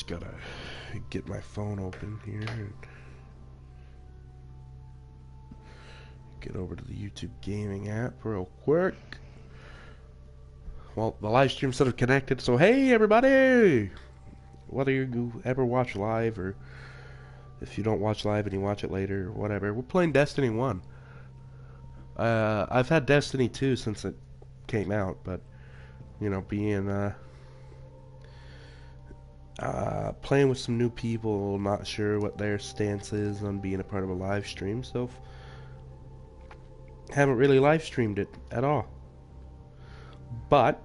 just gotta get my phone open here and get over to the YouTube gaming app real quick. Well, the live stream sort of connected, so hey everybody! Whether you ever watch live or if you don't watch live and you watch it later or whatever, we're playing Destiny 1. I've had Destiny 2 since it came out, but you know, being playing with some new people, not sure what their stance is on being a part of a live stream, so haven't really live streamed it at all. But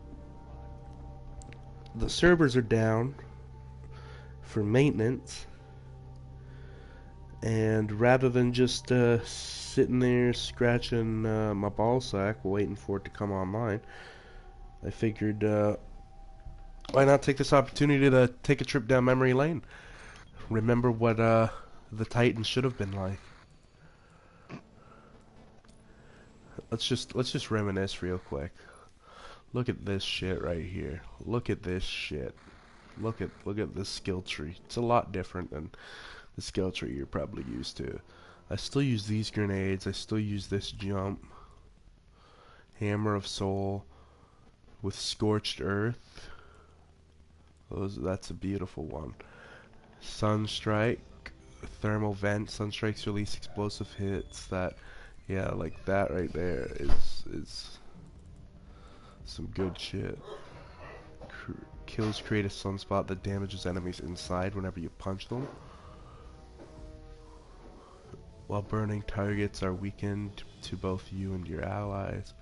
the servers are down for maintenance, and rather than just sitting there scratching my ball sack waiting for it to come online, I figured why not take this opportunity to take a trip down memory lane, remember what the Titan should have been like. Let's just reminisce real quick. Look at this shit right here. Look at this shit. Look at this skill tree. It's a lot different than the skill tree you're probably used to. I still use these grenades. I still use this jump. Hammer of Soul with Scorched Earth. That's a beautiful one. Sunstrike, Thermal Vent. Sunstrikes release explosive hits. That, yeah, like that right there is some good shit. Kills create a sunspot that damages enemies inside whenever you punch them. While burning targets are weakened to both you and your allies.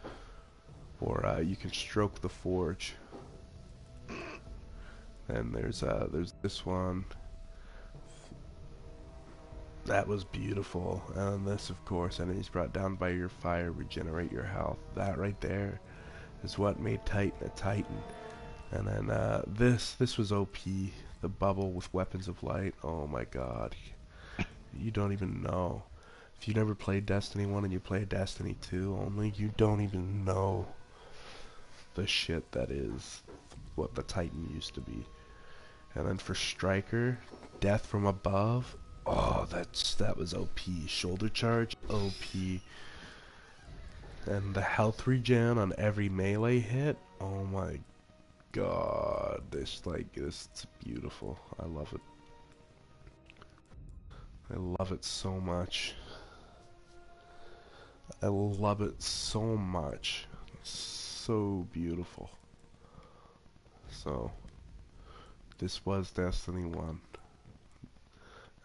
Or you can stroke the forge. And there's this one. That was beautiful. And this, of course, enemies brought down by your fire regenerate your health. That right there is what made Titan a Titan. And then this was OP. The bubble with weapons of light. Oh my god. You don't even know. If you never played Destiny 1 and you play Destiny 2 only, you don't even know the shit that is what the Titan used to be. And then for Striker, Death from Above. Oh, that was OP. Shoulder charge, OP. And the health regen on every melee hit. Oh my god, this is beautiful. I love it. I love it so much. I love it so much. It's so beautiful. So this was Destiny 1.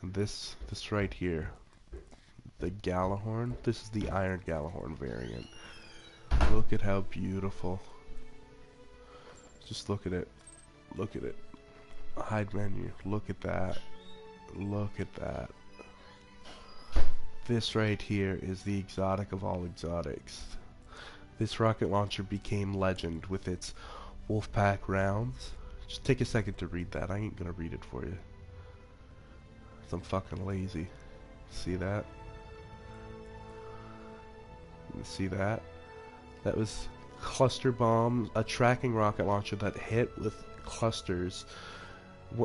And this right here, the Gjallarhorn, this is the Iron Gjallarhorn variant. Look at how beautiful. Just look at it. Look at it. Hide menu. Look at that. Look at that. This right here is the exotic of all exotics. This rocket launcher became legend with its Wolfpack rounds. Just take a second to read that. I ain't gonna read it for you. I'm fucking lazy. See that? See that? That was cluster bombs, a tracking rocket launcher that hit with clusters.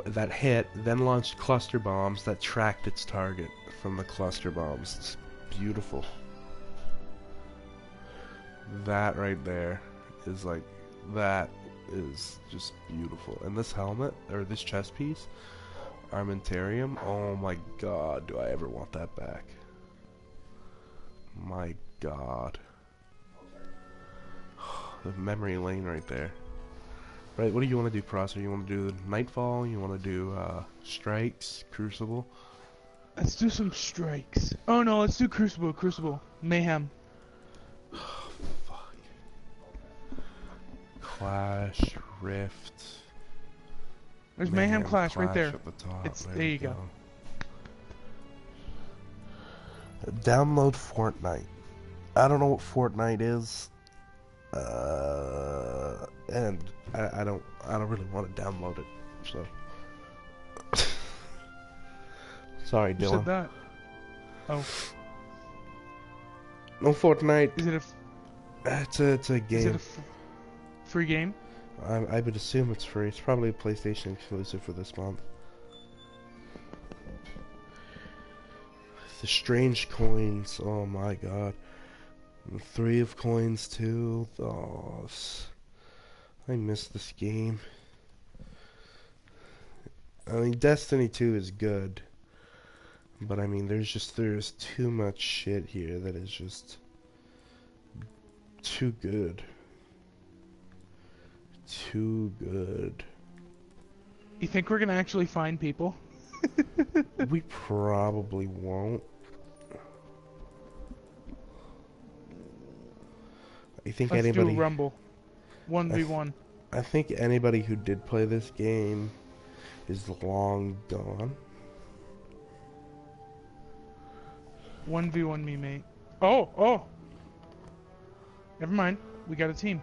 That hit, then launched cluster bombs that tracked its target from the cluster bombs. It's beautiful. That right there is like, that is just beautiful. And this helmet, or this chest piece, Armentarium, oh my god, do I ever want that back. My god. The memory lane right there. Right, what do you want to do, Prosser? You want to do Nightfall? You want to do Strikes? Crucible? Let's do some Strikes. Oh no, let's do Crucible. Crucible. Mayhem. Fuck. Clash, Rift. There's Mayhem Clash right there. At the top. There you go. Download Fortnite. I don't know what Fortnite is. And I don't really want to download it, so sorry, Dylan. Who said that? Oh. No Fortnite. Is it It's a game. Is it a free game? I would assume it's free. It's probably a PlayStation exclusive for this month. The strange coins. Oh my god. And 3 of coins too. Oh, I miss this game. I mean, Destiny 2 is good. But I mean, there's too much shit here that is just too good. Too good. You think we're gonna actually find people? We probably won't. I think Let's anybody... do a rumble. 1v1. I think anybody who did play this game is long gone. 1v1 me, mate. Oh! Never mind. We got a team.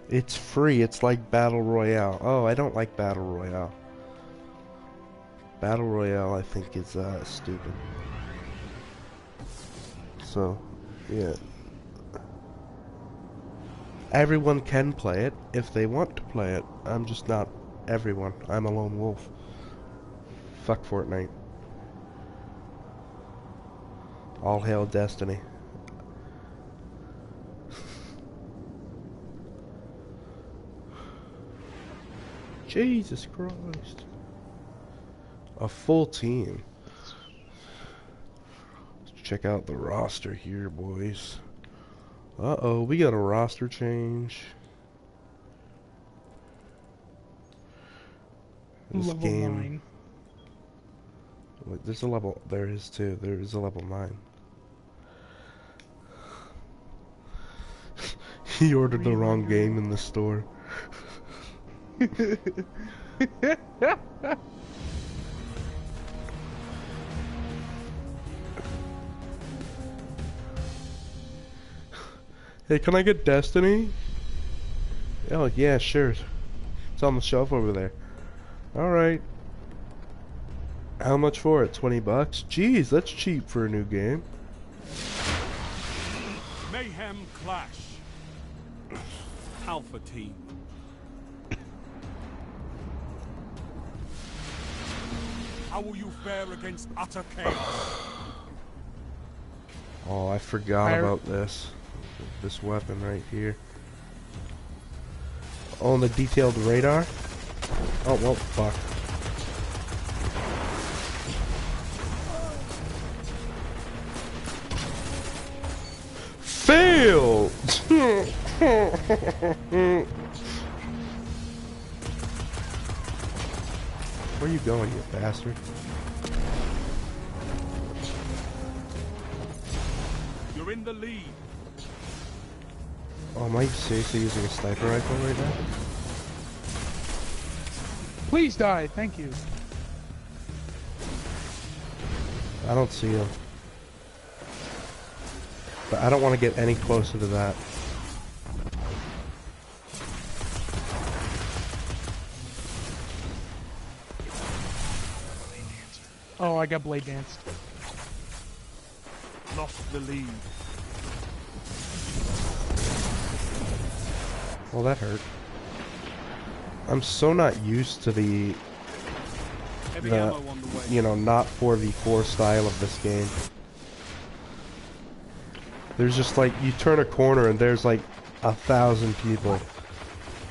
It's free. It's like Battle Royale. Oh, I don't like Battle Royale. Battle Royale, I think, is stupid. So, yeah. Everyone can play it if they want to play it. I'm just not everyone. I'm a lone wolf. Fuck Fortnite. All hail Destiny. Jesus Christ. A full team. Let's check out the roster here, boys. Uh-oh, we got a roster change. This Level game... 9. Wait, there's a level... There is too. There is a level 9. He ordered the wrong game in the store. Hey, can I get Destiny? Oh, yeah, sure. It's on the shelf over there. Alright. How much for it? 20 bucks? Jeez, that's cheap for a new game. Mayhem Clash. Alpha Team. How will you fare against utter chaos? Oh, I forgot about this. This weapon right here. Oh, and the detailed radar? Oh, well, fuck. Fail! Where you going, you bastard? You're in the lead. Oh, am I seriously using a sniper rifle right now? Please die, thank you. I don't see him. But I don't want to get any closer to that. Oh, I got blade danced. Lost the lead. Well, that hurt. I'm so not used to the ammo on the way. you know, not 4v4 style of this game. There's just like, you turn a corner and there's like 1,000 people.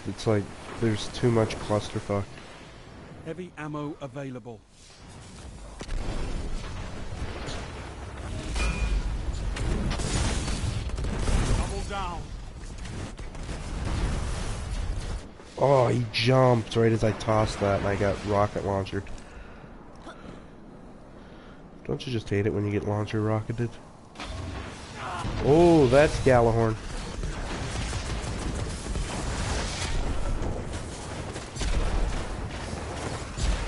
It's like, there's too much clusterfuck. Heavy ammo available. Double down. Oh, he jumped right as I tossed that and I got rocket launched. Don't you just hate it when you get launcher rocketed? Oh, that's Gallahorn.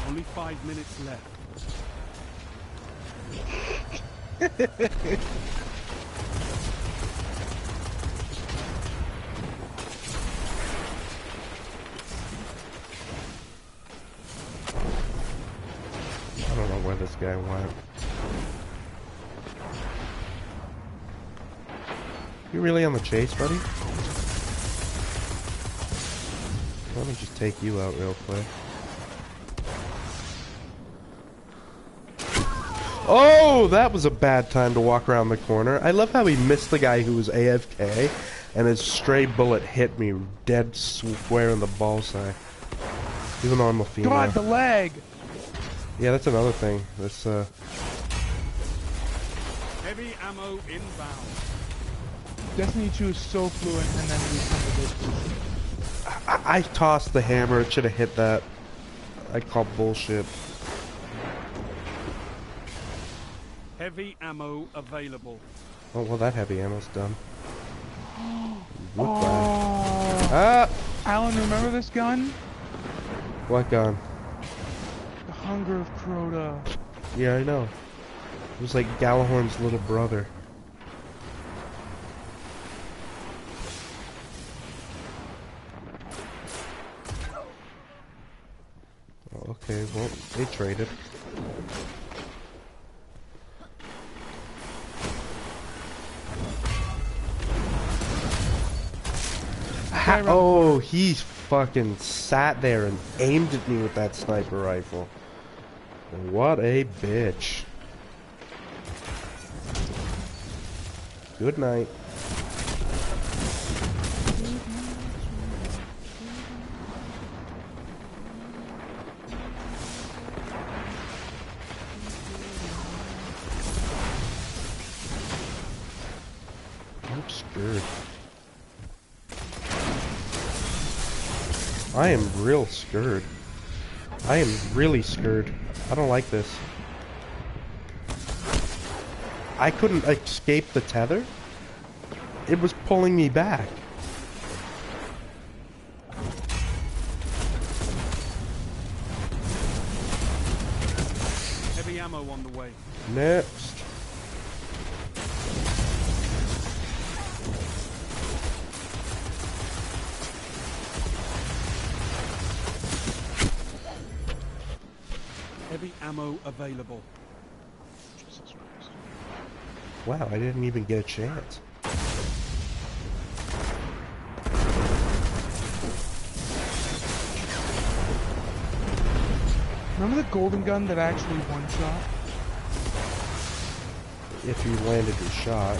Only 5 minutes left. I don't know where this guy went. You really on the chase, buddy? Let me just take you out real quick. Oh, that was a bad time to walk around the corner. I love how he missed the guy who was AFK, and his stray bullet hit me dead square in the bullseye. Even though I'm a female. God, the lag! Yeah, that's another thing. This, Heavy ammo inbound. Destiny 2 is so fluent, and then we come to this. I tossed the hammer. It should have hit that. I call bullshit. Heavy ammo available. Oh, well, that heavy ammo's done. Whoop Oh, Ah! Alan, remember this gun? What gun? The Hunger of Crota. Yeah, I know. It was like Galahorn's little brother. Oh, okay, well, they traded. Oh, he fucking sat there and aimed at me with that sniper rifle. What a bitch. Good night. I'm scared. I am real scared. I am really scared. I don't like this. I couldn't escape the tether. It was pulling me back. Heavy ammo on the way. Next. Heavy ammo available. Jesus Christ. Wow, I didn't even get a chance. Remember the golden gun that actually one-shot? If you landed your shot.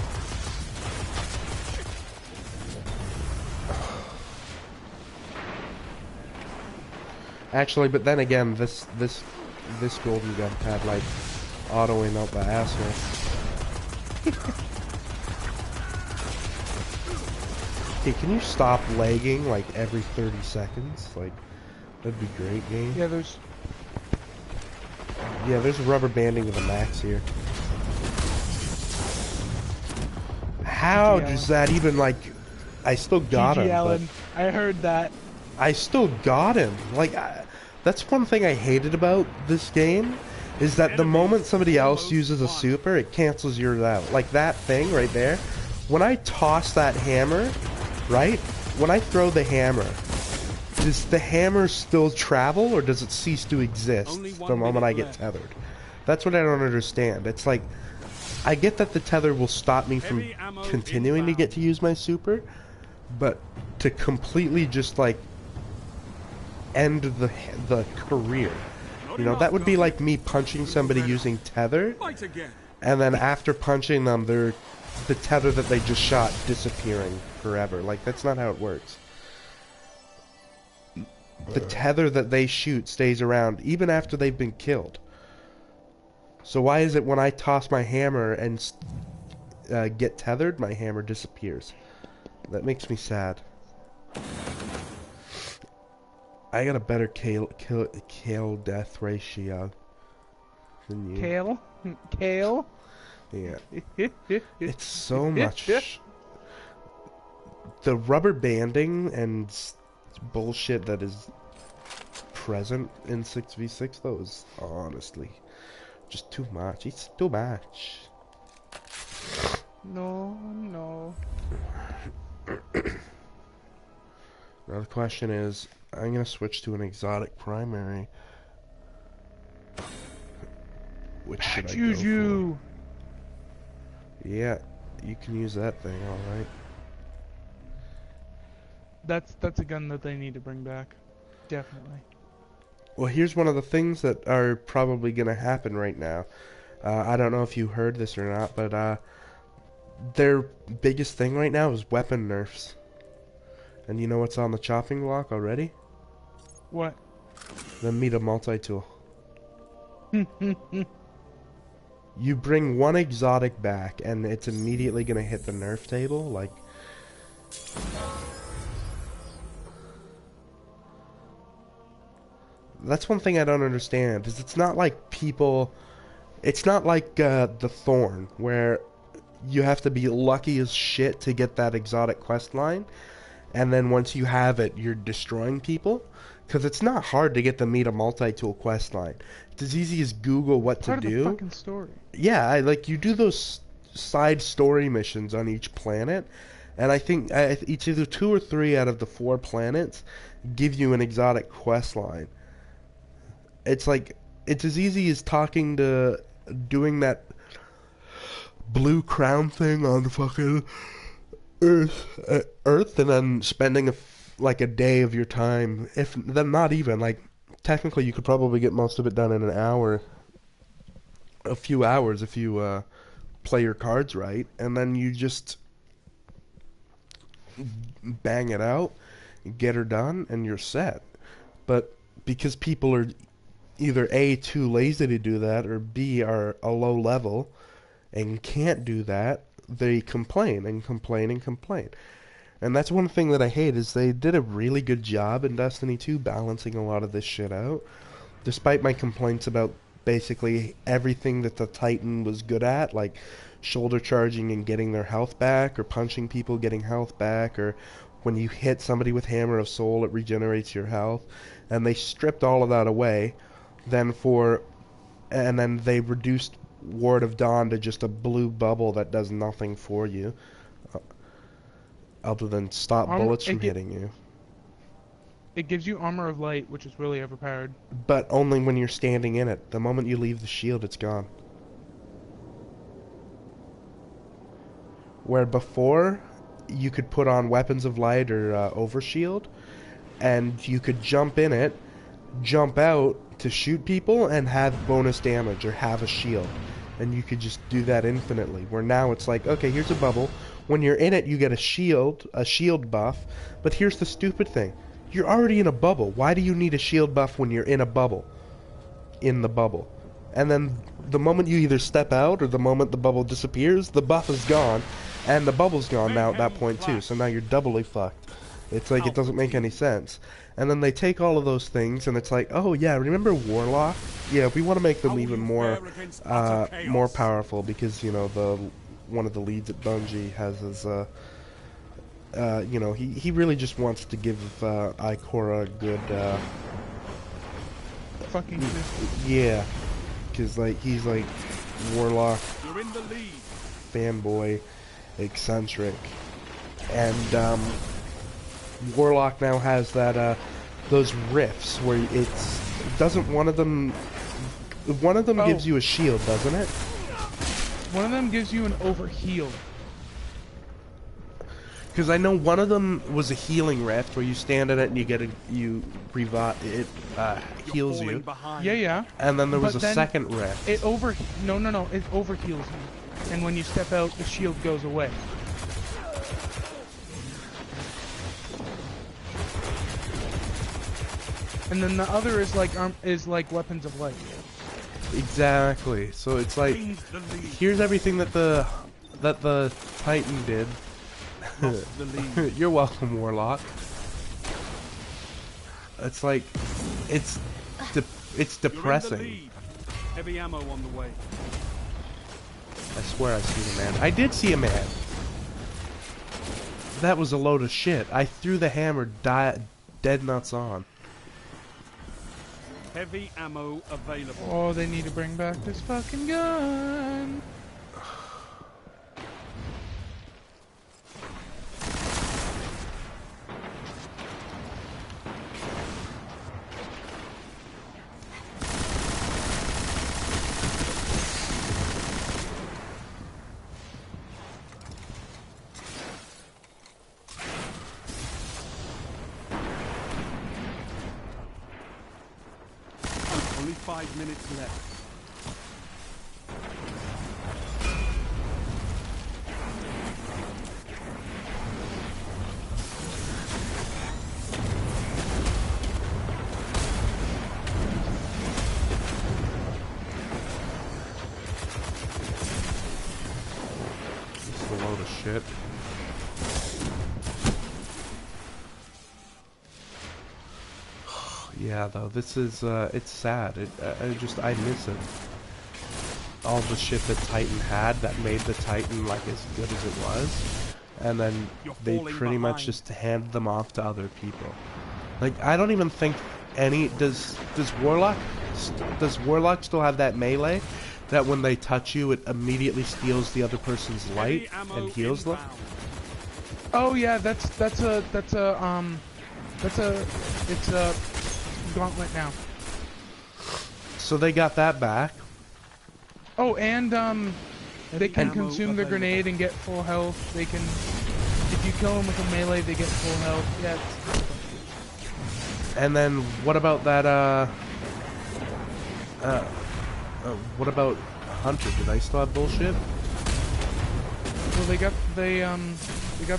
Actually, but then again, this golden gun had like autoing out the asshole. Hey, can you stop lagging like every 30 seconds? Like, that'd be great, game. Yeah, there's... Yeah, there's rubber banding to the max here. How GG does that even, like... I still got GG him, Alan. I heard that. but I still got him. Like, that's one thing I hated about this game, is that the moment somebody else uses a super, it cancels yours out. Like that thing right there. When I toss that hammer, right? When I throw the hammer, does the hammer still travel, or does it cease to exist the moment I get tethered? That's what I don't understand. It's like, I get that the tether will stop me from continuing to get to use my super, but to completely just like end the career, you know, that would be like me punching somebody using tether, and then after punching them, the tether that they just shot disappearing forever. Like, that's not how it works. The tether that they shoot stays around even after they've been killed. So why is it when I toss my hammer and get tethered, my hammer disappears? That makes me sad. I got a better kill death ratio than you. Kale? Kale? Yeah. It's so much. The rubber banding and bullshit that is present in 6v6 though is honestly just too much. It's too much. No, no. Now the question is, I'm gonna switch to an exotic primary. Which should I go Juju. for? Yeah, you can use that thing, alright. That's a gun that they need to bring back. Definitely. Well, here's one of the things that are probably gonna happen right now. I don't know if you heard this or not, but their biggest thing right now is weapon nerfs. And you know what's on the chopping block already? What? The Meta multi-tool. You bring one exotic back, and it's immediately gonna hit the nerf table, like... That's one thing I don't understand, is it's not like people... It's not like the Thorn, where you have to be lucky as shit to get that exotic quest line, and then once you have it, you're destroying people. Because it's not hard to get the Meta multi-tool quest line. It's as easy as Google what to Part do. of the fucking story. Yeah, like you do those side story missions on each planet, and I think it's either 2 or 3 out of the 4 planets give you an exotic quest line. It's like it's as easy as doing that blue crown thing on fucking Earth, and then spending like a day of your time, if then not even, like technically you could probably get most of it done in an hour, a few hours if you play your cards right, and then you just bang it out, get her done, and you're set. But because people are either A, too lazy to do that, or B, are a low level and can't do that, they complain and complain and complain. And that's one thing that I hate, is they did a really good job in Destiny 2 balancing a lot of this shit out. Despite my complaints about basically everything that the Titan was good at, like shoulder charging and getting their health back, or punching people getting health back, or when you hit somebody with Hammer of Soul it regenerates your health. And they stripped all of that away. And then they reduced Ward of Dawn to just a blue bubble that does nothing for you. Other than stop bullets from hitting you. It gives you Armor of Light, which is really overpowered. But only when you're standing in it. The moment you leave the shield, it's gone. Where before, you could put on Weapons of Light or Overshield, and you could jump in it, jump out to shoot people, and have bonus damage, or have a shield. And you could just do that infinitely. Where now it's like, okay, here's a bubble. When you're in it, you get a shield buff. But here's the stupid thing. You're already in a bubble. Why do you need a shield buff when you're in a bubble? In the bubble. And then the moment you either step out or the moment the bubble disappears, the buff is gone. And the bubble's gone now at that point too. So now you're doubly fucked. It's like it doesn't make any sense. And then they take all of those things and it's like, oh yeah, remember Warlock? Yeah, we want to make them even more powerful, because, you know, one of the leads at Bungie has his, you know, he really just wants to give Ikora a good, Fucking yeah, because, like, he's, like, Warlock, You're in the lead. fanboy, eccentric, and, Warlock now has that, those rifts where doesn't one of them gives you a shield, doesn't it? One of them gives you an overheal. Because I know one of them was a healing rift where you stand in it and you revive it, heals you. Yeah. And then there was But a then second rift. It overheals you. And when you step out, the shield goes away. And then the other is like Weapons of Light. Exactly. So it's like, here's everything that the Titan did. You're welcome, Warlock. It's like, it's depressing. Heavy ammo on the way. I swear I see a man. I did see a man. That was a load of shit. I threw the hammer dead nuts on. Heavy ammo available. Oh, they need to bring back this fucking gun. Only 5 minutes left. shit. Yeah, though, this is, it's sad. I miss it. All the shit that Titan had that made the Titan, like, as good as it was. And then they pretty much just hand them off to other people. Like, I don't even think any... Does Warlock still have that melee? That when they touch you, it immediately steals the other person's light and heals them? Oh yeah, it's a gauntlet now. So they got that back. Oh, and they can consume their grenade and get full health. They can, if you kill them with a melee, they get full health. Yeah. And then what about that? What about Hunter? Do they still have bullshit? Well, they got the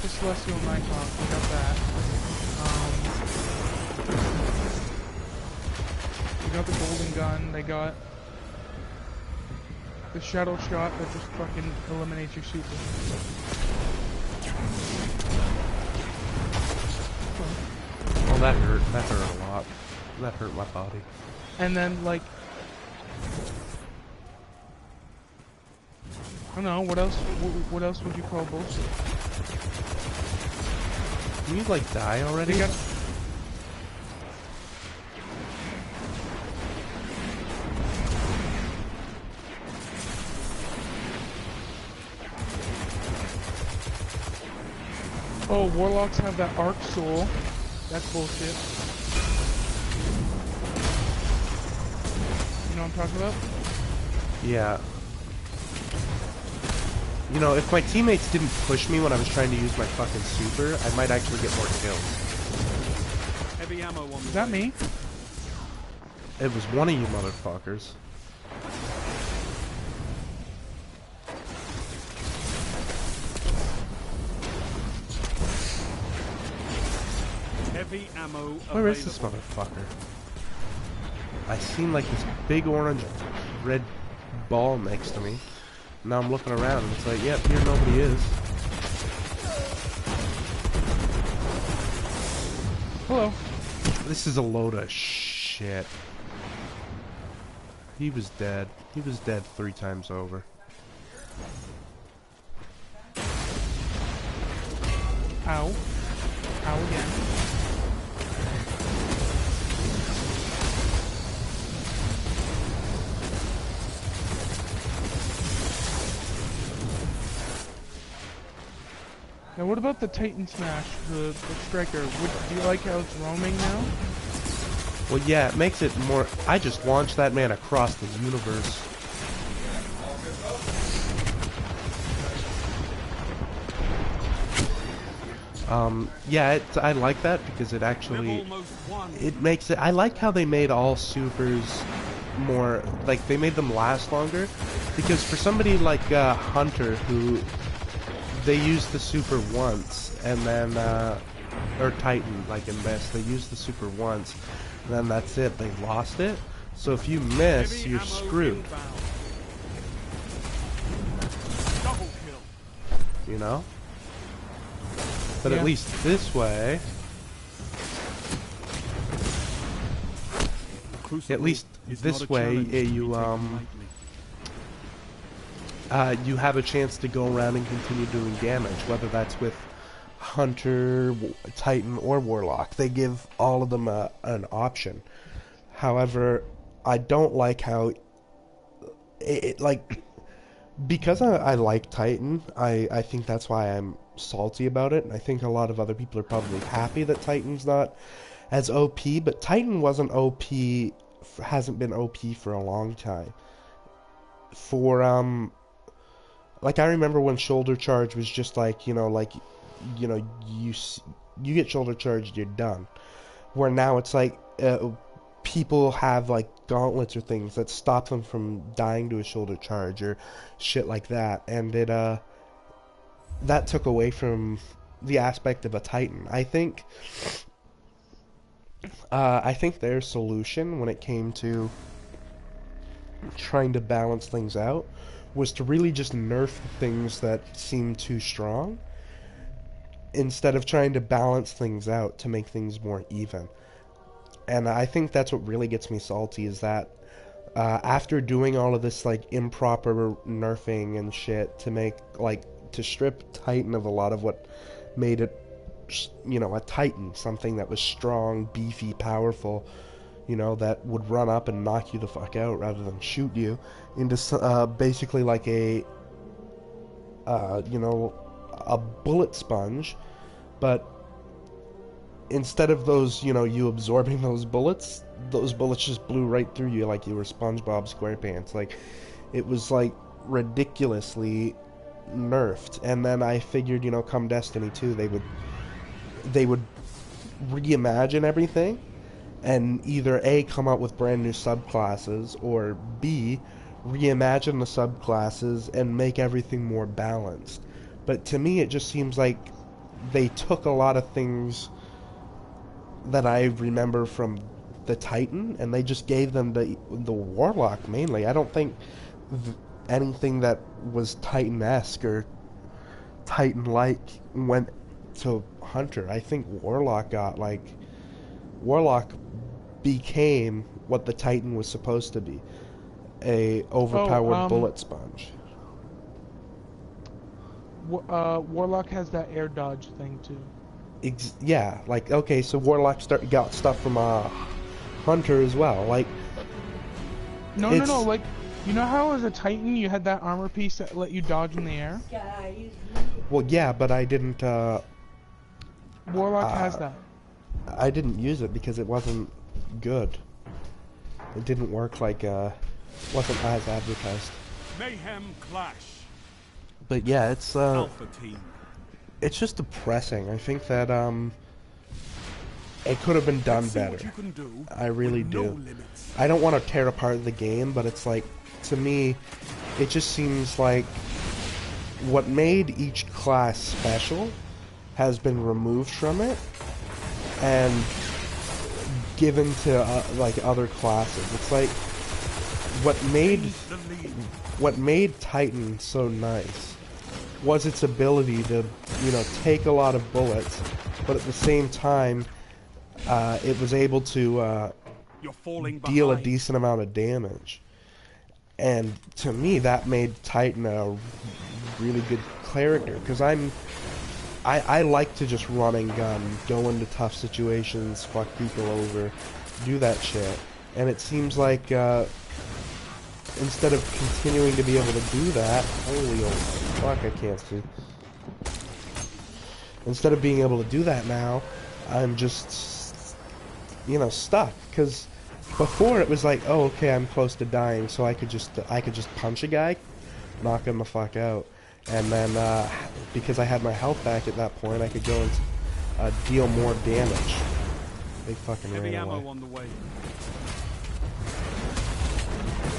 Celestial Nighthawk. They got that. They got the Golden Gun. They got the Shadow Shot that just fucking eliminates your super. Well, that hurt. That hurt a lot. That hurt my body. And then, like, I don't know, what else would you call bullshit? Can you, like, die already? They got... Oh, Warlocks have that Arc Soul. That's bullshit. You know what I'm talking about? Yeah. You know, if my teammates didn't push me when I was trying to use my fucking super, I might actually get more kills. Heavy ammo on the Is that me? It was one of you motherfuckers. heavy ammo. Where is this motherfucker? I seen like this big orange red ball next to me. Now I'm looking around and it's like, yep, here nobody is. Hello. This is a load of shit. He was dead. He was dead 3 times over. Ow. Ow again. Now what about the Titan Smash, the Striker? Do you like how it's roaming now? Well, yeah, it makes it more... I just launched that man across the universe. Yeah, I like that because it actually... It makes it... I like how they made all supers more... Like, they made them last longer. Because for somebody like Hunter, who... They used the super once, and then... or Titan, like in this, they used the super once. And then that's it, they lost it. So if you miss, you're screwed. You know? But yeah. At least this way... At least this way, you have a chance to go around and continue doing damage, whether that's with Hunter, Titan, or Warlock. They give all of them an option. However, I don't like how like, because I like Titan, I think that's why I'm salty about it, and I think a lot of other people are probably happy that Titan's not as OP, but Titan wasn't OP, hasn't been OP for a long time. For, like, I remember when shoulder charge was just like, you get shoulder charged, you're done. Where now it's like, people have, like, gauntlets or things that stop them from dying to a shoulder charge or shit like that, and it, that took away from the aspect of a Titan. I think their solution when it came to trying to balance things out was to really just nerf things that seemed too strong, instead of trying to balance things out to make things more even. And I think that's what really gets me salty, is that after doing all of this like improper nerfing and shit to make like to strip Titan of a lot of what made it, you know, a Titan, something that was strong, beefy, powerful, you know, that would run up and knock you the fuck out rather than shoot you, into basically like a you know, a bullet sponge, but instead of those, you know, you absorbing those bullets just blew right through you like you were SpongeBob SquarePants. Like, it was like ridiculously nerfed. And then I figured, you know, come Destiny 2, they would reimagine everything and either A, come out with brand new subclasses, or B, reimagine the subclasses and make everything more balanced. But to me, it just seems like they took a lot of things that I remember from the Titan, and they just gave them the Warlock mainly. I don't think anything that was Titan-esque or Titan-like went to Hunter. I think Warlock became what the Titan was supposed to be, a overpowered bullet sponge. Warlock has that air dodge thing too. Yeah, like, okay, so Warlock got stuff from Hunter as well. Like, no, like, you know how as a Titan you had that armor piece that let you dodge in the air? Well, yeah, but I didn't, Warlock has that. I didn't use it because it wasn't good. It didn't work like, wasn't as advertised. Mayhem clash. But yeah, it's, Alpha team. it's just depressing. I think that, it could have been done better. I really do. I don't want to tear apart the game, but it's like, to me, it just seems like what made each class special has been removed from it and given to like other classes. It's like what made Titan so nice was its ability to, you know, take a lot of bullets, but at the same time, it was able to deal a decent amount of damage. And to me, that made Titan a really good character, because I like to just run and gun, go into tough situations, fuck people over, do that shit. And it seems like instead of continuing to be able to do that, holy old fuck, I can't see. Instead of being able to do that now, I'm just, you know, stuck. Because before it was like, oh, okay, I'm close to dying, so I could just punch a guy, knock him the fuck out. And then, because I had my health back at that point, I could go and deal more damage. They fucking ran away. On the way.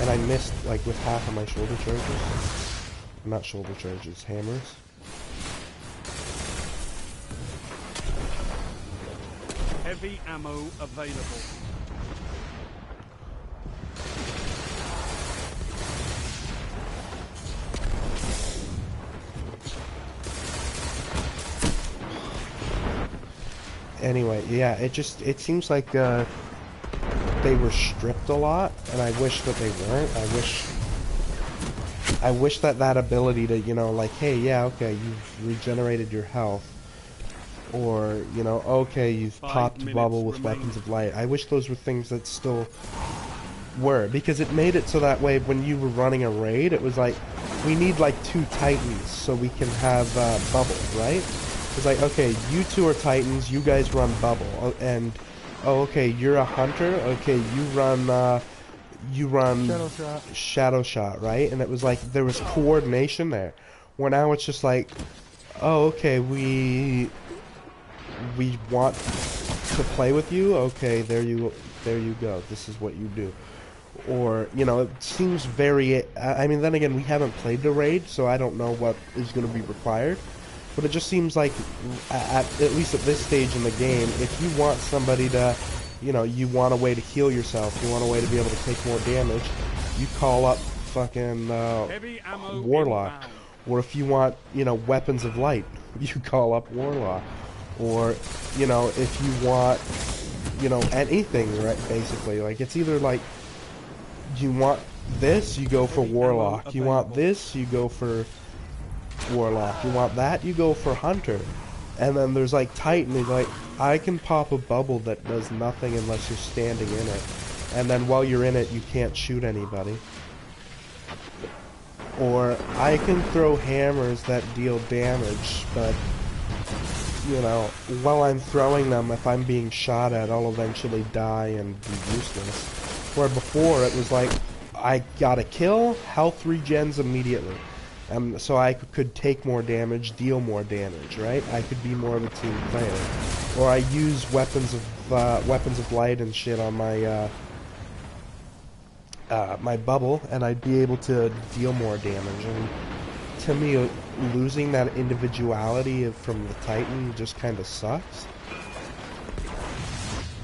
And I missed, like, with half of my shoulder charges. Not shoulder charges, hammers. Heavy ammo available. Anyway, yeah, it seems like they were stripped a lot, and I wish that they weren't. I wish that ability to, you know, like, hey, yeah, okay, you've regenerated your health, or, you know, okay, you've popped bubble with weapons of light. I wish those were things that still were, because it made it so that way when you were running a raid, it was like, we need like 2 Titans so we can have bubble, right? It's like, okay, you 2 are Titans, you guys run bubble, and oh, okay, you're a hunter, okay, you run Shadow Shot, right? And it was like, there was coordination there, where now it's just like, oh, okay, we want to play with you, okay, there you go, this is what you do. Or, you know, it seems very, I mean, then again, we haven't played the raid, so I don't know what is going to be required. But it just seems like, at least at this stage in the game, if you want somebody to, you know, you want a way to heal yourself, you want a way to be able to take more damage, you call up fucking Heavy ammo Warlock. inbound. Or if you want, you know, weapons of light, you call up Warlock. Or, you know, if you want, you know, anything, right, basically. Like, it's either like, you want this, you go for Warlock. You want this, you go for Warlock. You want that, you go for Hunter. And then there's like Titan, and like, I can pop a bubble that does nothing unless you're standing in it. And then while you're in it, you can't shoot anybody. Or I can throw hammers that deal damage, but, you know, while I'm throwing them, if I'm being shot at, I'll eventually die and be useless. Where before, it was like, I got a kill, health regens immediately. So I could take more damage, deal more damage, right? I could be more of a team player. Or I use weapons of light and shit on my, my bubble, and I'd be able to deal more damage. And to me, losing that individuality from the Titan just kind of sucks.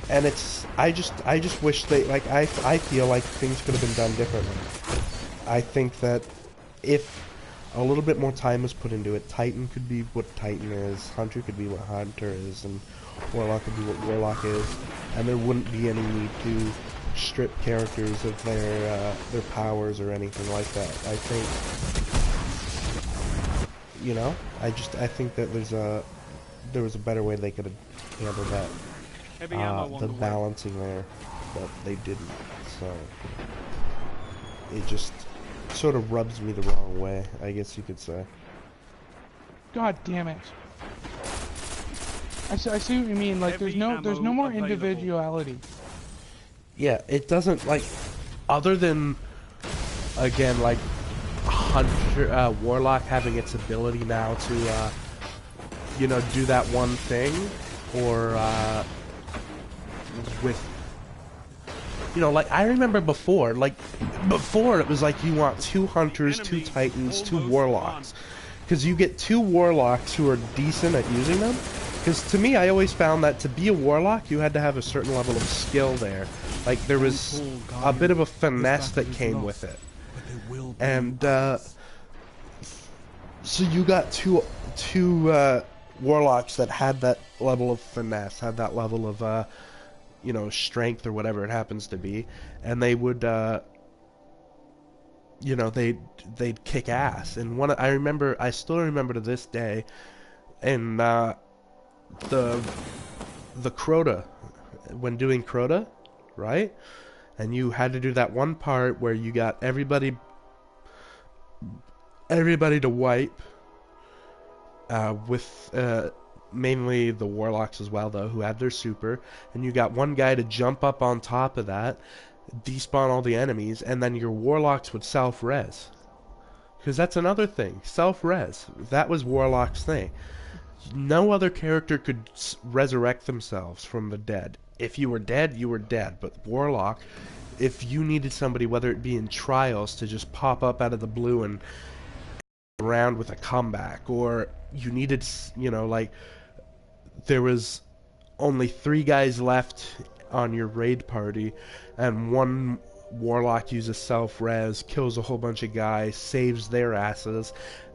And it's, I just wish they, like, I feel like things could have been done differently. I think that if a little bit more time was put into it, Titan could be what Titan is, Hunter could be what Hunter is, and Warlock could be what Warlock is, and there wouldn't be any need to strip characters of their powers or anything like that. I think, you know, I think that there was a better way they could have handled that. The balancing there, but they didn't. So it just sort of rubs me the wrong way, I guess you could say. God damn it! I see what you mean. Like, there's no more individuality. Yeah, it doesn't, like, other than, again, like, Hunter, Warlock having its ability now to, you know, do that one thing, or, with, you know, like, I remember before it was like you want 2 Hunters, 2 Titans, 2 Warlocks, because you get 2 Warlocks who are decent at using them, because to me, I always found that to be a Warlock, you had to have a certain level of skill there. Like, there was a bit of a finesse that came with it. And, so you got two Warlocks that had that level of finesse, had that level of, you know, strength or whatever it happens to be, and they would, you know, they'd kick ass. And I still remember to this day, in, the Crota, when doing Crota, right? And you had to do that one part where you got everybody to wipe, with, mainly the Warlocks as well, though, who had their super, and you got one guy to jump up on top of that, despawn all the enemies, and then your Warlocks would self-res. Because that's another thing, self-res. That was Warlock's thing. No other character could resurrect themselves from the dead. If you were dead, you were dead. But Warlock, if you needed somebody, whether it be in trials, to just pop up out of the blue and around with a comeback, or you needed, you know, like, there was only 3 guys left on your raid party, and one Warlock uses self-res, kills a whole bunch of guys, saves their asses,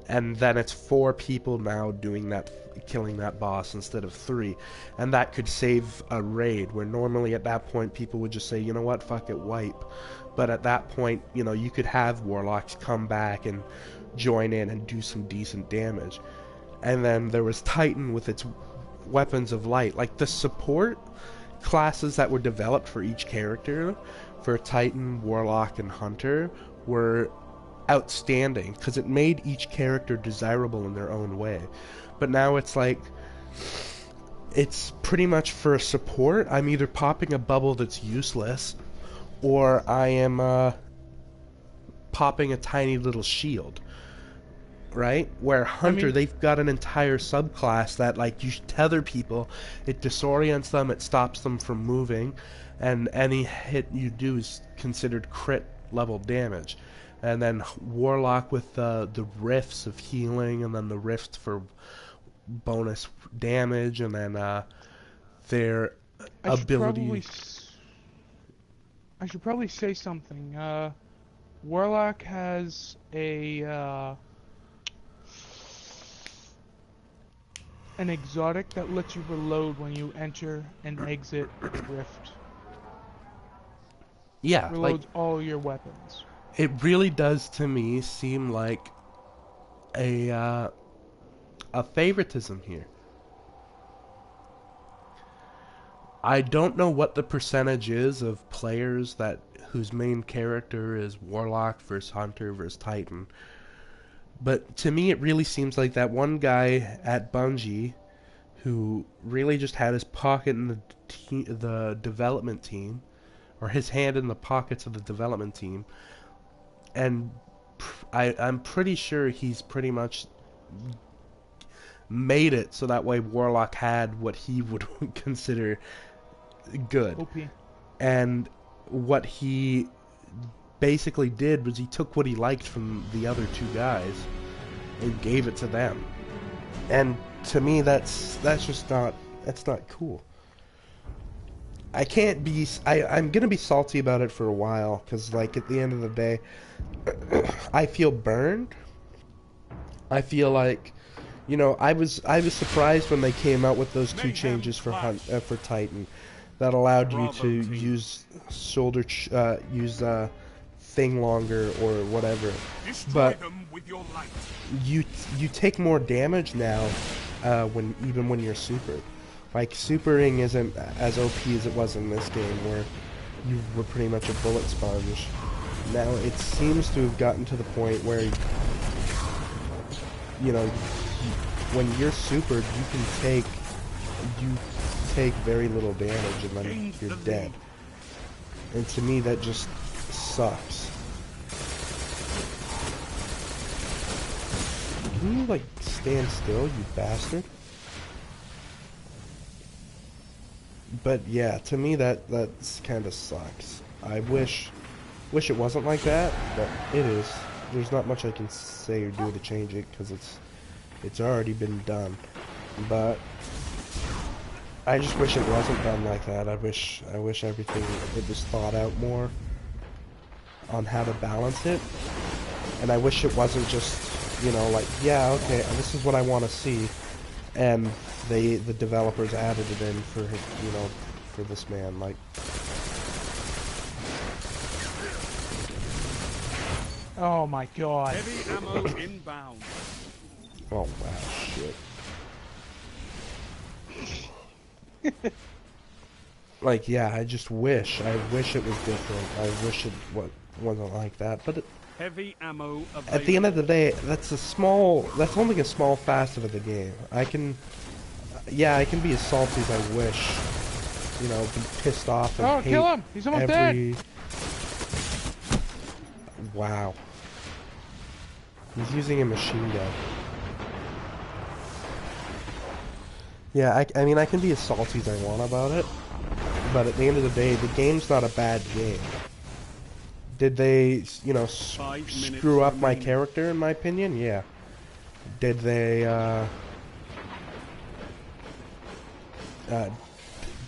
and then it's 4 people now doing that, killing that boss instead of 3, and that could save a raid, where normally at that point people would just say, you know what, fuck it, wipe. But at that point, you know, you could have Warlocks come back and join in and do some decent damage. And then there was Titan with its weapons of light. Like, the support classes that were developed for each character, for Titan, Warlock, and Hunter, were outstanding, because it made each character desirable in their own way. But now it's like, it's pretty much for support, I'm either popping a bubble that's useless, or I am popping a tiny little shield. Right? Where Hunter, they've got an entire subclass that, like, you tether people, it disorients them, it stops them from moving, and any hit you do is considered crit level damage. And then Warlock with the rifts of healing, and then the rift for bonus damage, and then their ability. I should probably say something. Warlock has a an exotic that lets you reload when you enter and exit Rift. Yeah, like Reloads all your weapons. it really does to me seem like a favoritism here. I don't know what the percentage is of players that whose main character is Warlock versus Hunter versus Titan. But to me it really seems like that one guy at Bungie who really just had his pocket in the development team, or his hand in the pockets of the development team, and I'm pretty sure he's pretty much made it so that way Warlock had what he would consider good. OP. And what he basically did was he took what he liked from the other two guys and gave it to them. And to me that's just not cool. I can't be I'm going to be salty about it for a while cuz like at the end of the day I feel burned. I feel like, you know, I was surprised when they came out with those two changes for Titan that allowed you to use shoulder use thing longer or whatever. But you take more damage now when you're supered. Like supering isn't as OP as it was in this game where you were pretty much a bullet sponge. Now it seems to have gotten to the point where, you know, when you're supered, you take very little damage and then you're dead. And to me, that just sucks. Can you like stand still, you bastard? But yeah, to me that's kind of sucks. I wish it wasn't like that, but it is. There's not much I can say or do to change it because it's already been done. But I just wish it wasn't done like that. I wish everything it was thought out more on how to balance it. And I wish it wasn't just, you know, like, yeah, okay, this is what I want to see, and the developers added it in for, you know, for this man, like. Oh my god. Heavy ammo inbound. Oh wow, shit. Like, yeah, I wish it was different. I wish it wasn't like that, but heavy ammo available. At the end of the day, that's only a small facet of the game. I can be as salty as I wish, you know, be pissed off and hate kill him! He's almost dead! Wow. He's using a machine gun. Yeah, I mean, I can be as salty as I want about it, but at the end of the day, the game's not a bad game. Did they, you know, screw up my character, in my opinion? Yeah. Did they,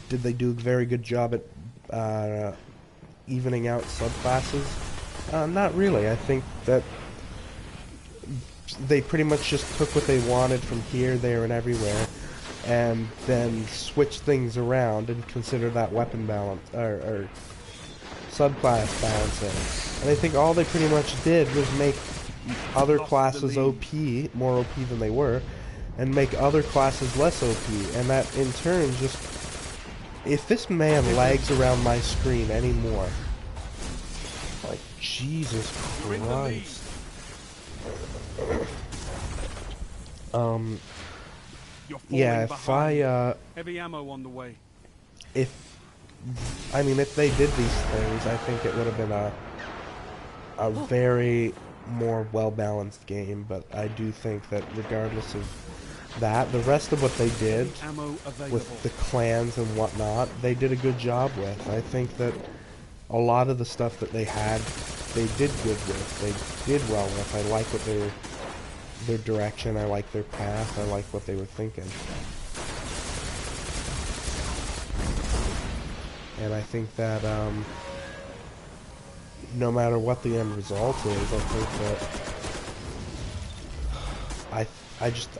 did they do a very good job at, evening out subclasses? Not really. I think that they pretty much just took what they wanted from here, there, and everywhere, and then switched things around and considered that weapon balance, or subclass balancing. And I think all they pretty much did was make other classes OP, more OP than they were, and make other classes less OP, and that in turn just... If this man lags around my screen anymore, like, Jesus Christ. Yeah, if heavy ammo on the way. If they did these things, I think it would have been a very more well-balanced game, but I do think that regardless of that, the rest of what they did with the clans and whatnot, they did a good job with. I think that a lot of the stuff that they had, they did good with. They did well with. I like what their direction, I like their path, I like what they were thinking. And I think that, no matter what the end result is, I think that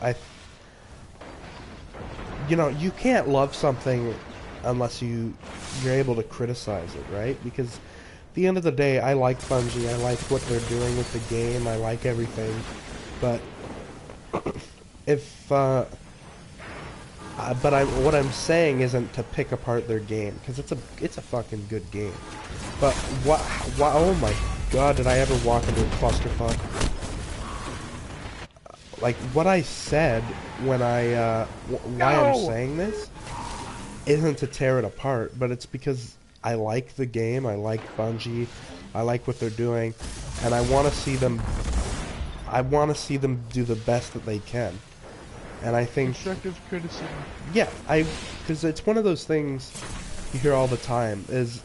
I you know, you can't love something unless you're able to criticize it, right? Because at the end of the day, I like Bungie, I like what they're doing with the game, I like everything, but if what I'm saying isn't to pick apart their game, because it's a fucking good game. But oh my god, did I ever walk into a clusterfuck? Like, what I said when why I'm saying this isn't to tear it apart, but it's because I like the game, I like Bungie, I like what they're doing, and I want to see them do the best that they can. And I think constructive criticism. Yeah, because it's one of those things you hear all the time is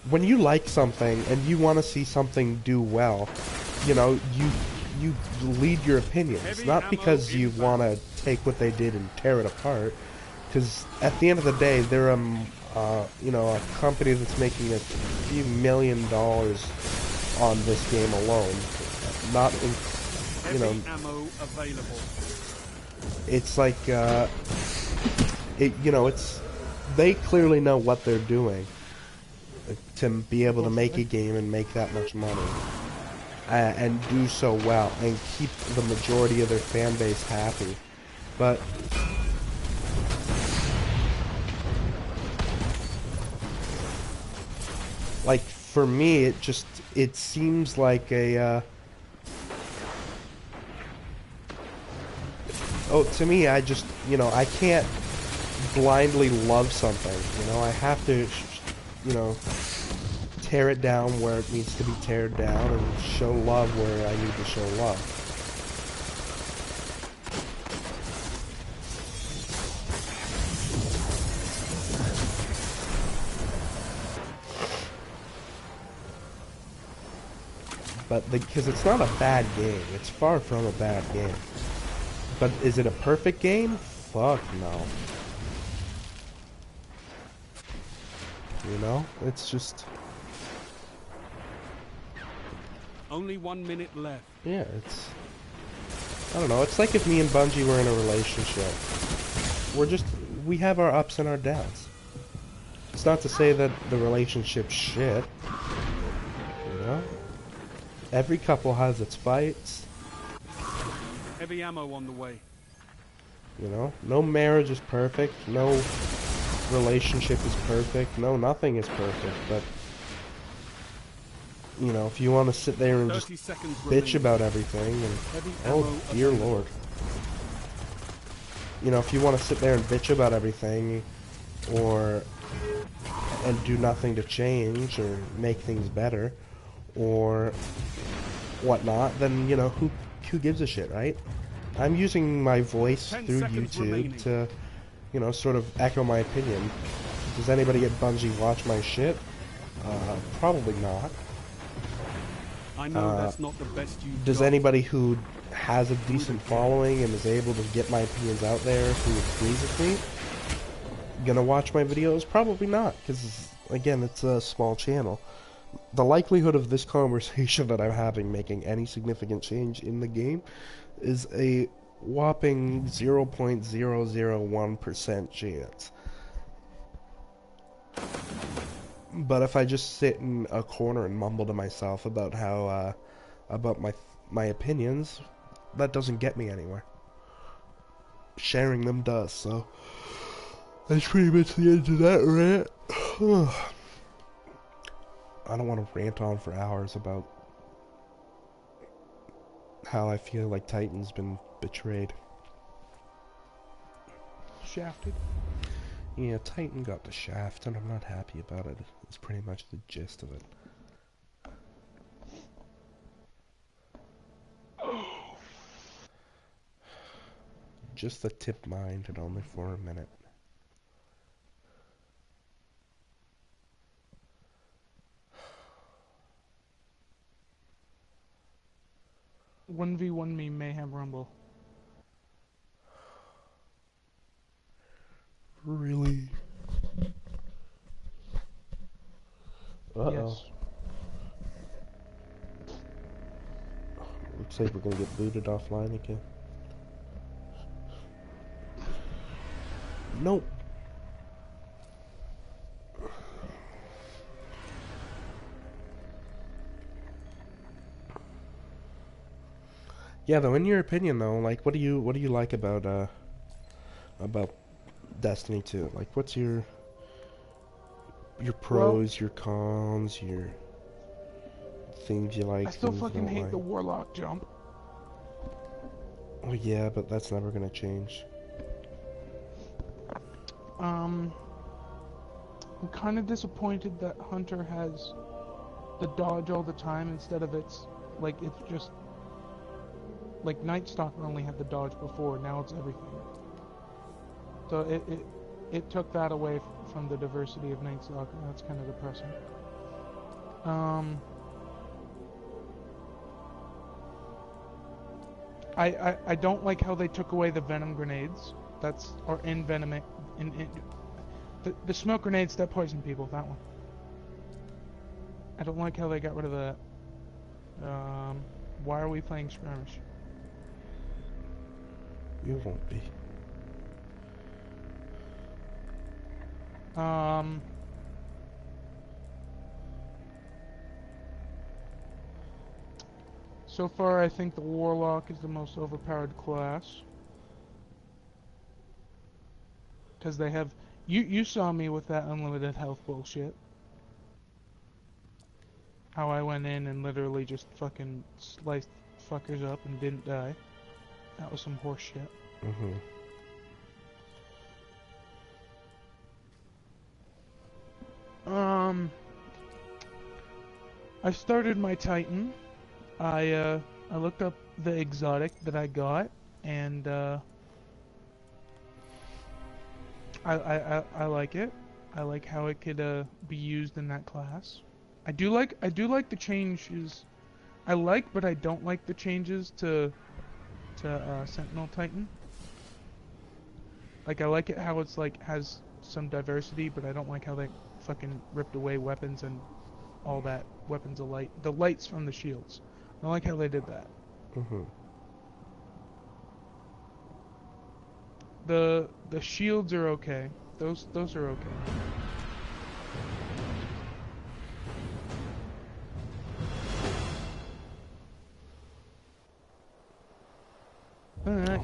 when you like something and you want to see something do well, you know, you lead your opinions, not because you want to take what they did and tear it apart. Because at the end of the day, they're you know, a company that's making a few $1 million on this game alone. Not in, you know, ammo available. It's like you know, they clearly know what they're doing to be able to make a game and make that much money and do so well and keep the majority of their fan base happy. But like for me, it seems like a to me, you know, I can't blindly love something, you know, I have to, you know, tear it down where it needs to be teared down and show love where I need to show love. But because it's not a bad game, it's far from a bad game. But is it a perfect game? Fuck no. You know? It's just... Only 1 minute left. Yeah, it's... I don't know, it's like if me and Bungie were in a relationship. We have our ups and our downs. It's not to say that the relationship's shit. You know? Every couple has its fights. Heavy ammo on the way. You know, no marriage is perfect, no relationship is perfect, no nothing is perfect, but you know, if you want to sit there and just bitch about everything and oh dear lord. You know, if you want to sit there and bitch about everything and do nothing to change or make things better or whatnot, then you know, who gives a shit, right? I'm using my voice through YouTube to, you know, sort of echo my opinion. Does anybody at Bungie watch my shit? Probably not. I know that's not the best you've Does got. anybody who has a decent following and is able to get my opinions out there who agrees with me gonna watch my videos? Probably not, because again, it's a small channel. The likelihood of this conversation that I'm having making any significant change in the game is a whopping 0.001% chance. But if I just sit in a corner and mumble to myself about how, about my opinions, that doesn't get me anywhere. Sharing them does, so that's pretty much the end of that rant. I don't want to rant on for hours about how I feel like Titan's been betrayed. Shafted. Yeah, Titan got the shaft, and I'm not happy about it. It's pretty much the gist of it. Just the tip mind, and only for a minute. 1v1 me, Mayhem Rumble. Really? Uh-oh. Yes. Say we're gonna get booted offline again. Nope. Yeah, though, in your opinion, though, like, what do you like about Destiny 2? Like, what's your pros, your cons, your things you like? I still things you fucking don't hate like? the Warlock jump. Oh yeah, but that's never gonna change. I'm kind of disappointed that Hunter has the dodge all the time instead of it's just like Night Stalker only had the dodge before. Now it's everything. So it took that away from the diversity of Night Stalker. That's kind of depressing. I don't like how they took away the venom grenades. Or envenoming the smoke grenades that poison people. That one. I don't like how they got rid of that. Why are we playing skirmish? You won't be. So far, I think the Warlock is the most overpowered class. Because they have... You saw me with that unlimited health bullshit. How I went in and literally just fucking sliced fuckers up and didn't die. That was some horse shit. Mm-hmm. I started my Titan. I looked up the exotic that I got, and I like it. I like how it could be used in that class. I do like the changes. I like, but I don't like the changes to Sentinel Titan. Like, I like it how it's like has some diversity, but I don't like how they fucking ripped away weapons and all that weapons of light. The lights from the shields. I don't like how they did that. Mm-hmm. The shields are okay. Those are okay.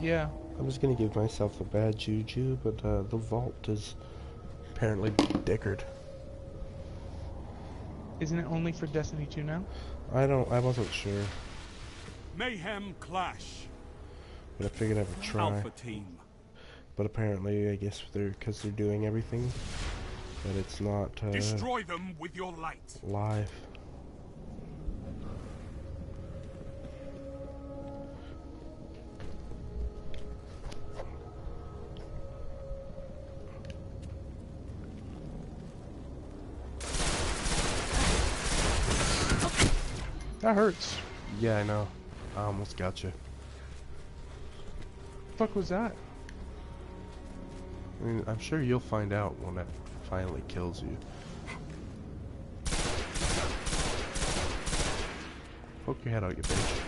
Yeah. I was gonna give myself a bad juju, but the vault is apparently dickered. Isn't it only for Destiny 2 now? I wasn't sure, Mayhem clash. but I figured I would try. Alpha team. But apparently, I guess because they're doing everything, that it's not Destroy them with your light. live. That hurts. Yeah, I know. I almost got you. The fuck was that? I mean, I'm sure you'll find out when it finally kills you. Poke your head out, you bitch.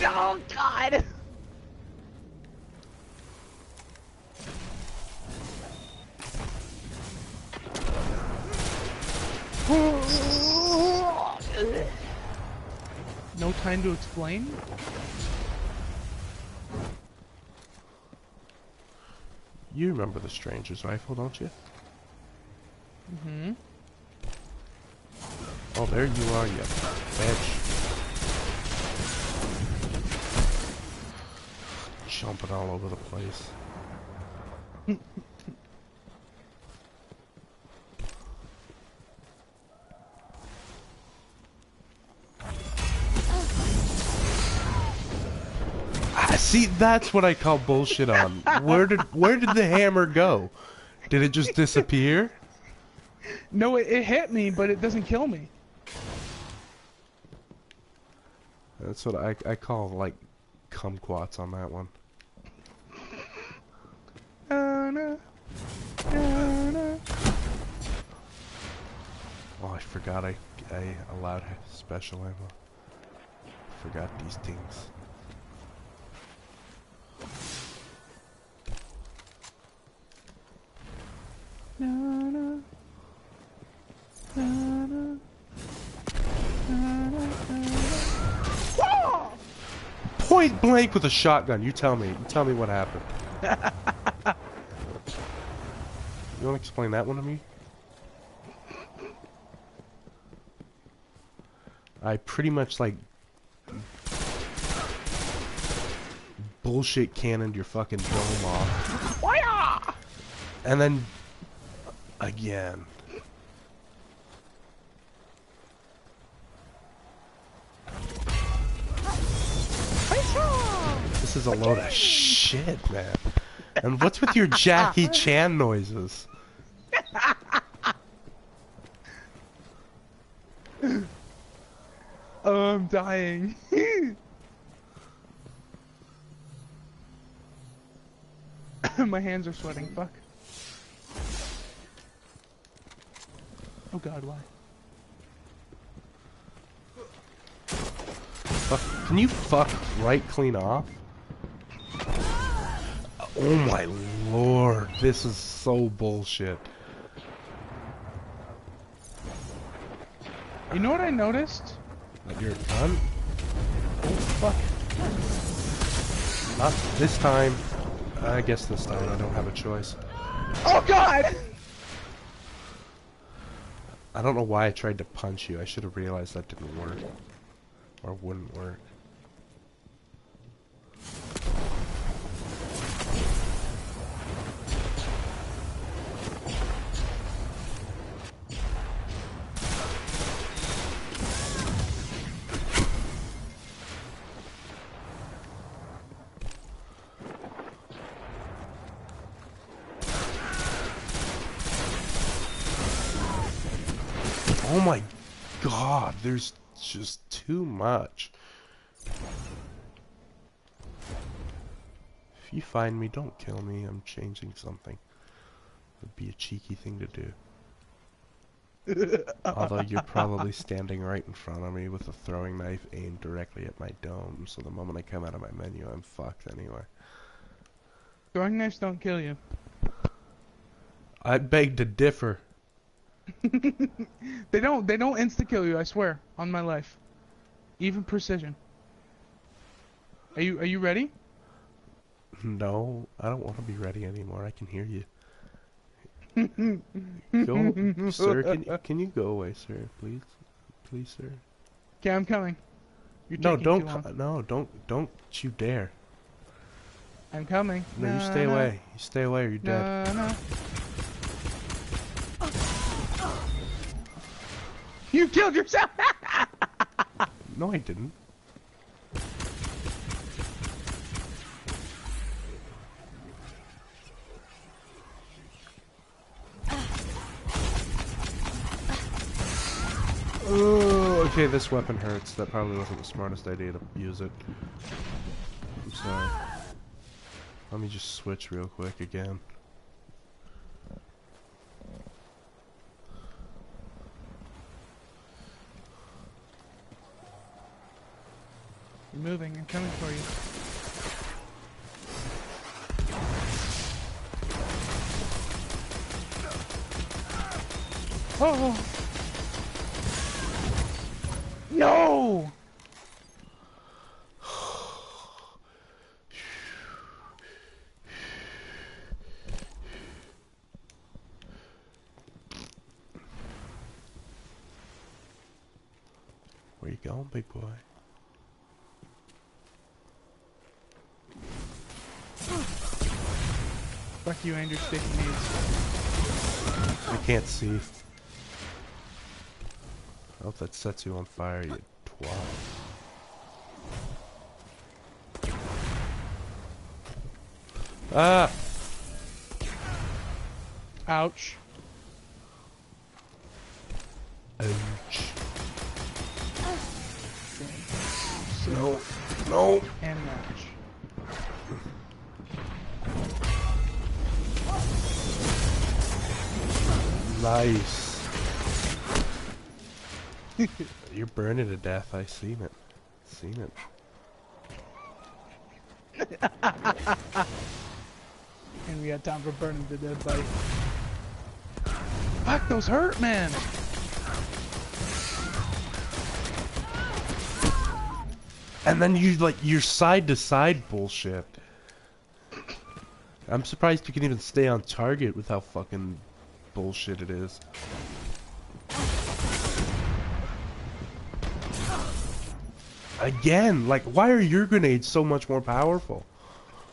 Oh God! No time to explain? You remember the Stranger's rifle, don't you? Mm-hmm. Oh, there you are, you bitch. Jumping all over the place. See, that's what I call bullshit on. Where did the hammer go? Did it just disappear? No, it hit me, but it doesn't kill me. That's what I call, like, kumquats on that one. Oh, I forgot I allowed special ammo. forgot these things. Na, na, na, na, na, na, na. Point blank with a shotgun. You tell me. You tell me what happened. You want to explain that one to me? I pretty much like bullshit cannoned your fucking dome off. And then again. This is a load of shit, man. And what's with your Jackie Chan noises? Oh, I'm dying. My hands are sweating, fuck. Oh god, why? Fuck, can you fuck right clean off? Oh my lord, this is so bullshit. You know what I noticed? That you're done? Oh, fuck. Not this time. I guess this time I don't have a choice. Oh god! I don't know why I tried to punch you. I should have realized that didn't work. Or wouldn't work. Oh my god, there's just too much. If you find me, don't kill me. I'm changing something. Would be a cheeky thing to do. Although you're probably standing right in front of me with a throwing knife aimed directly at my dome, so the moment I come out of my menu, I'm fucked anyway. Throwing knives don't kill you. I beg to differ. They don't insta kill you, I swear, on my life. Even precision. Are you ready? No, I don't want to be ready anymore. I can hear you. Go, sir. Can you go away, sir? Please, please, sir. Okay, I'm coming. You're No, taking too long. don't you dare. I'm coming. No, you stay away. You stay away, or you're dead. No. You killed yourself. No, I didn't. Oh, okay, this weapon hurts. That probably wasn't the smartest idea to use it. I'm sorry. Let me just switch real quick again. You're moving. I'm coming for you. Oh! No! Where you going, big boy? Fuck you and your sticky knees. I can't see. I hope that sets you on fire, you twat. Ah! Ouch. Ouch. No. No. And ouch. Nice. You're burning to death. I seen it. Seen it. And we got time for burning the dead body. Fuck, those hurt, man! And then you, like, your side-to-side bullshit. I'm surprised you can even stay on target with how fucking bullshit it is. Again, like, why are your grenades so much more powerful?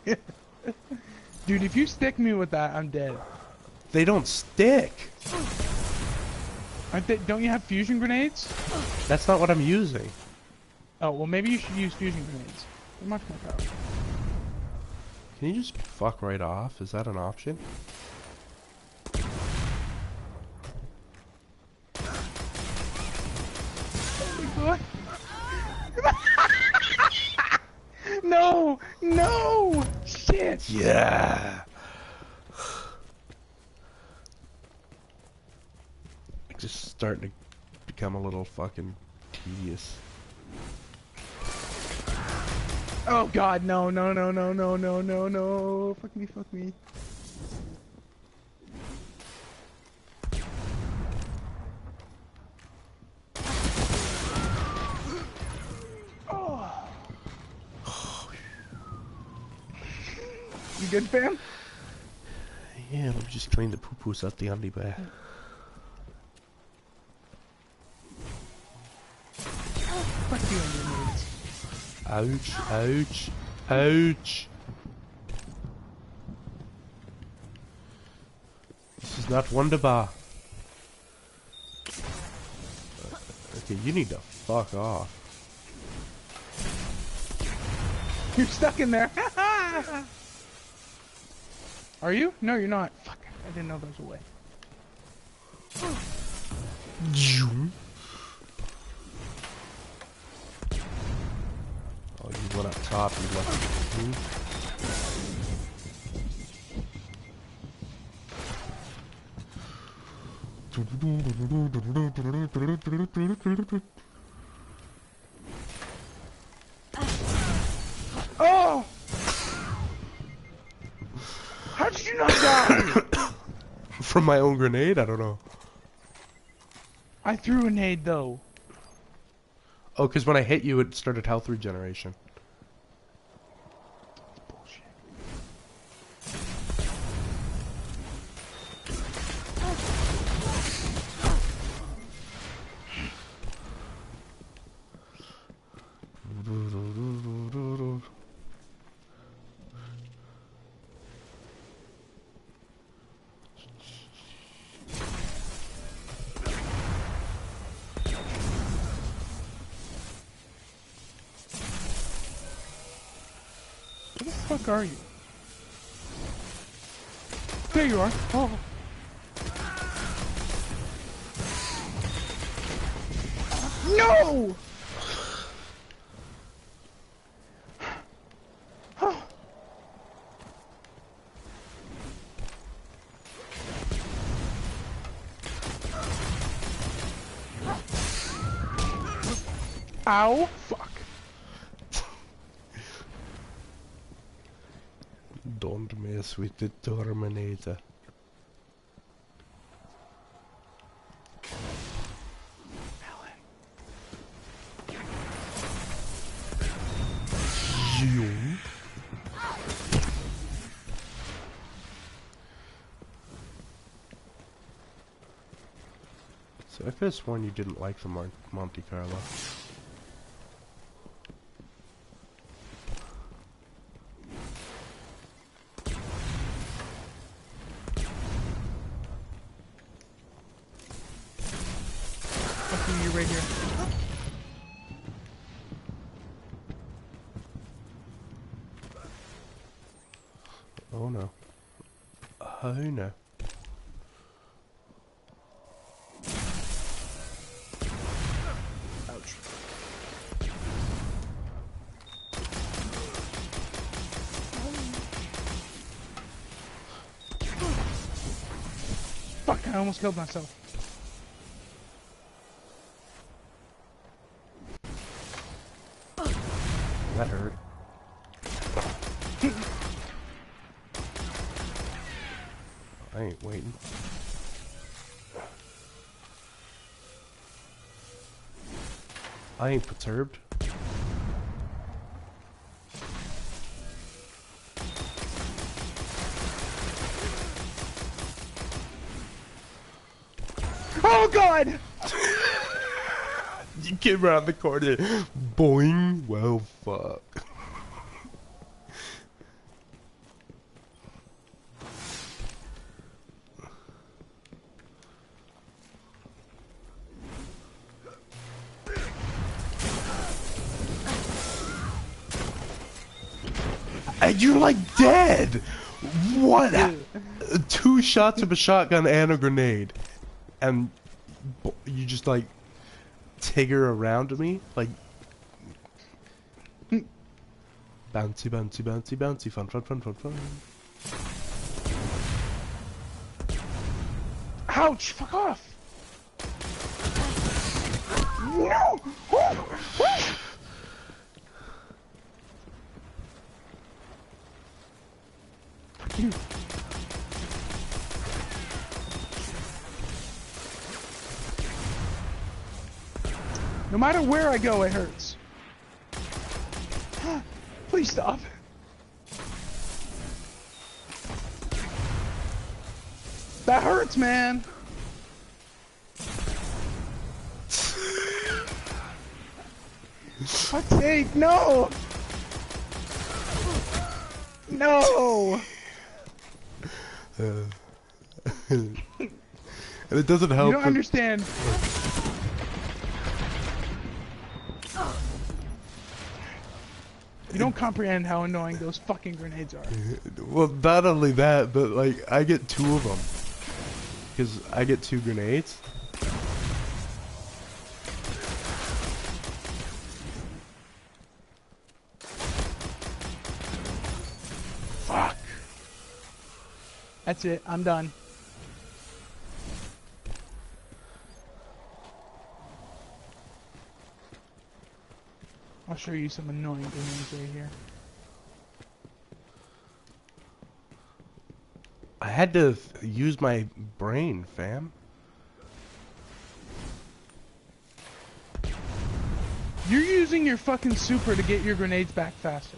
Dude, if you stick me with that, I'm dead. They don't stick. Aren't they? Don't you have fusion grenades? That's not what I'm using. Oh, well, maybe you should use fusion grenades. They're much more powerful. Can you just fuck right off? Is that an option? What? No! No! Shit! Yeah. It's just starting to become a little fucking tedious. Oh god, no, no, no, no, no, no, no, no. Fuck me, fuck me. Oh. You good, fam? Yeah, let me just clean the poo-poos out the underwear. Fuck you and your mates. Ouch, ouch, ouch. This is not wonderbar. Okay, you need to fuck off. You're stuck in there. Are you? No, you're not. Fuck. I didn't know there was a way. Oh, you went up top, you left me. Oh! How did you not die? From my own grenade? I don't know. I threw a nade though. Oh, because when I hit you, it started health regeneration. Bullshit. Where the fuck are you? There you are. Oh. No! Ow! Fuck. Don't mess with the Terminator. Zoom. So I could have sworn you didn't like the Monte Carlo. Fucking you right here. Oh no. Oh no. Ouch. Fuck, I almost killed myself. That hurt. I ain't waiting. I ain't perturbed. Oh god! You came around the corner. Boing. Well, fuck. And you're like dead! What? 2 shots of a shotgun and a grenade. And you just like Tigger around me? Like bouncy, bouncy, bouncy, bouncy, fun, fun, fun, fun, fun. Ouch! Fuck off! No! Fuck you. No matter where I go, it hurts. Please stop. That hurts, man. Fuck's sake, no! No! And it doesn't help. You don't understand. You don't comprehend how annoying those fucking grenades are. Well, not only that, but like I get 2 of them. Because I get 2 grenades. Fuck. That's it, I'm done. I'll show you some annoying grenades right here. I had to use my brain, fam. You're using your fucking super to get your grenades back faster.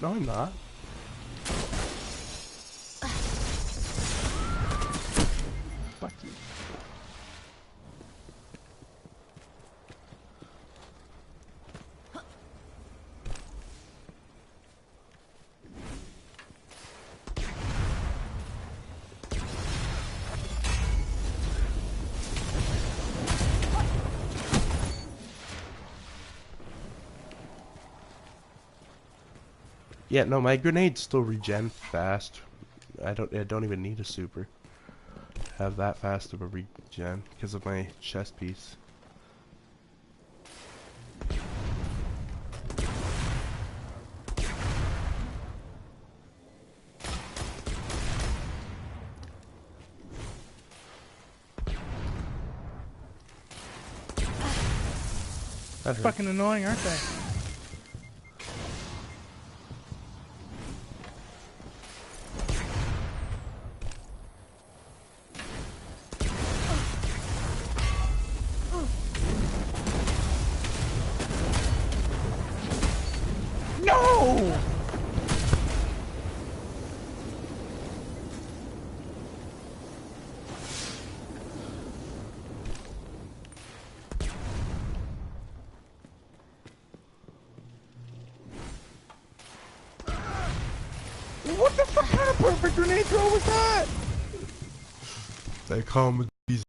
No, I'm not. Fuck you. Yeah, no, my grenades still regen fast. I don't even need a super. Have that fast of a regen because of my chest piece. That's Fucking annoying, aren't they? No! What the fuck kind of perfect grenade throw was that? They call me